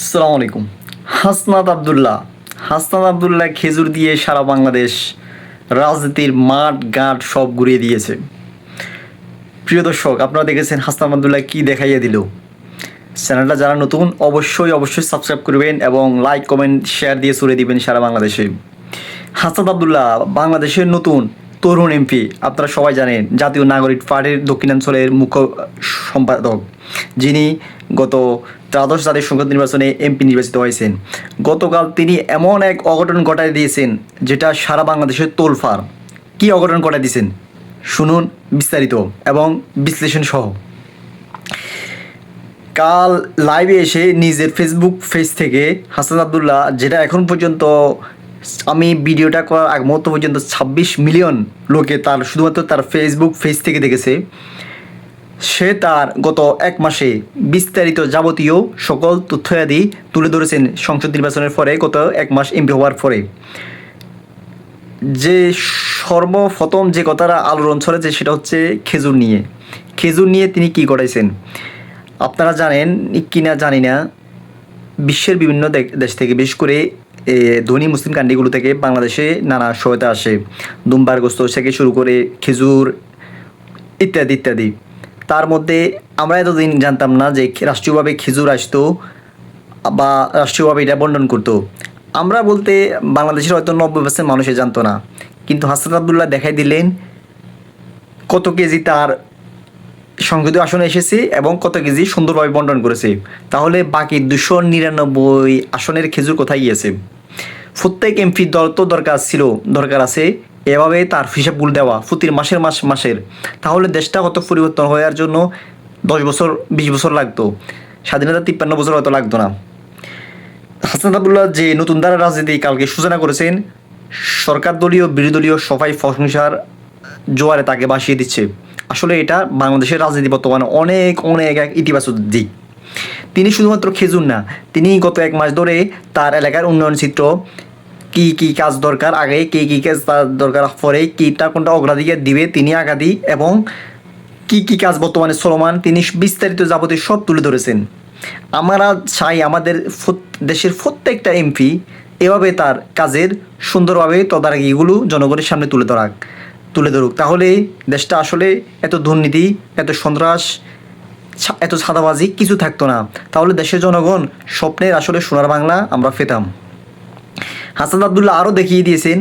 আসসালামু আলাইকুম। হাসনাত আব্দুল্লাহ খেজুর দিয়ে সারা বাংলাদেশ রাজনীতির মাঠ ঘাট সব ঘুরিয়ে দিয়েছে। প্রিয় দর্শক, আপনারা দেখেছেন হাসনাত আব্দুল্লাহ কি দেখাইয়া দিল। চ্যানেলটা যারা নতুন অবশ্যই সাবস্ক্রাইব করবেন এবং লাইক কমেন্ট শেয়ার দিয়ে ছড়িয়ে দিবেন সারা বাংলাদেশে। হাসনাত আব্দুল্লাহ বাংলাদেশের নতুন তরুণ এমপি। আপনারা সবাই জানেন জাতীয় নাগরিক পার্টির দক্ষিণাঞ্চলের মুখ্য সম্পাদক, যিনি গত ত্রাদশ জাতীয় সংসদ নির্বাচনে এমপি নির্বাচিত হয়েছেন। গতকাল তিনি এমন এক অঘটন ঘটায় দিয়েছেন যেটা সারা বাংলাদেশের তোলফাড়। কী অঘটন ঘটায় দিয়েছেন শুনুন বিস্তারিত এবং বিশ্লেষণ সহ। কাল লাইভে এসে নিজের ফেসবুক পেজ থেকে হাসনাত আব্দুল্লাহ, যেটা এখন পর্যন্ত আমি ভিডিওটা করার আগ মুহূর্ত পর্যন্ত 26 মিলিয়ন লোকে তার শুধুমাত্র তার ফেসবুক পেজ থেকে দেখেছে, সে তার গত এক মাসে বিস্তারিত যাবতীয় সকল তথ্যাদি তুলে ধরেছেন সংসদ নির্বাচনের পরে, গত এক মাস এমপি হওয়ার পরে। যে সর্বপ্রথম যে কথাটা আলোড়ন ছড়েছে সেটা হচ্ছে খেজুর নিয়ে। খেজুর নিয়ে তিনি কি করেছেন আপনারা জানেন কি না জানি না, বিশ্বের বিভিন্ন দেশ থেকে, বিশেষ করে ধনী মুসলিম কান্ট্রিগুলো থেকে বাংলাদেশে নানা সহায়তা আসে, দুম্বার গোস্ত থেকে শুরু করে খেজুর ইত্যাদি ইত্যাদি। তার মধ্যে আমরা এতদিন জানতাম না যে রাষ্ট্রীয়ভাবে খেজুর আসতো বা রাষ্ট্রীয়ভাবে এটা বন্টন করতো। আমরা বলতে বাংলাদেশের হয়তো 90% মানুষে জানতো না, কিন্তু হাসনাত আব্দুল্লাহ দেখাই দিলেন কত কেজি তার সংসদীয় আসনে এসেছে এবং কত কেজি সুন্দরভাবে বন্টন করেছে। তাহলে বাকি 299 আসনের খেজুর কোথায় গিয়েছে? প্রত্যেক এমপি তো দরকার আছে এভাবে তার হিসাবগুলো দেওয়া প্রতি মাসের। তাহলে দেশটা কত পরিবর্তন হওয়ার জন্য 10 বছর 20 বছর লাগতো, স্বাধীনতা 53 বছর হয়তো লাগতো না। হাসনাত আব্দুল্লাহ যে নতুন ধারা রাজনীতি কালকে সূচনা করেছেন, সরকার দলীয় বিরোধী দলীয় সবাই প্রশংসার জোয়ারে তাকে ভাসিয়ে দিচ্ছে। আসলে এটা বাংলাদেশের রাজনীতি বর্তমানে অনেক এক ইতিবাচক দিক। তিনি শুধুমাত্র খেজুর না, তিনি গত এক মাস ধরে তার এলাকার উন্নয়ন চিত্র, কি কাজ দরকার আগে, কি কাজ দরকার পরে, কোনটা অগ্রাধিকার দিবে তিনি আগাদি, এবং কি কাজ বর্তমানে চলমান, তিনি বিস্তারিত যাবতীয় সব তুলে ধরেছেন। আমরা চাই আমাদের দেশের প্রত্যেকটা এমপি এভাবে তার কাজের সুন্দরভাবে তদারকিগুলো জনগণের সামনে তুলে ধরুক। তাহলে দেশটা আসলে এত দুর্নীতি, এত সন্ত্রাস, এত ছাদাবাজি কিছু থাকতো না। তাহলে দেশের জনগণ স্বপ্নের আসলে সোনার বাংলা আমরা পেতাম। হাসনাত আব্দুল্লাহ আরও দেখিয়ে দিয়েছেন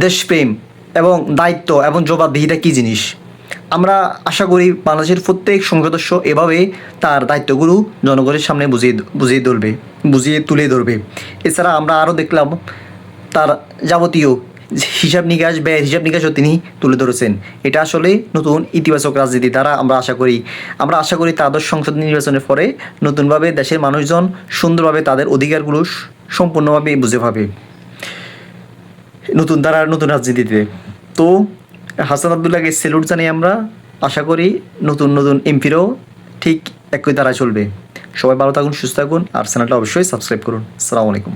দেশপ্রেম এবং দায়িত্ব এবং জবাবদিহিতা কী জিনিস। আমরা আশা করি বাংলাদেশের প্রত্যেক সদস্য এভাবে তার দায়িত্বগুলো জনগণের সামনে বুঝিয়ে তুলে ধরবে। এছাড়া আমরা আরও দেখলাম তার যাবতীয় ব্যয়ের হিসাব নিকাশও তিনি তুলে ধরেছেন। এটা আসলে নতুন ইতিবাচক রাজনীতি দ্বারা আমরা আশা করি তাদের সংসদ নির্বাচনের পরে নতুনভাবে দেশের মানুষজন সুন্দরভাবে তাদের অধিকারগুলো সম্পূর্ণভাবে বুঝে পাবে নতুন রাজনীতিতে। তো হাসনাত আব্দুল্লাহকে স্যালুট জানিয়ে আমরা আশা করি নতুন এমপিরও ঠিক একই দ্বারা চলবে। সবাই ভালো থাকুন, সুস্থ থাকুন, আর চ্যানেলটা অবশ্যই সাবস্ক্রাইব করুন। আসসালামু আলাইকুম।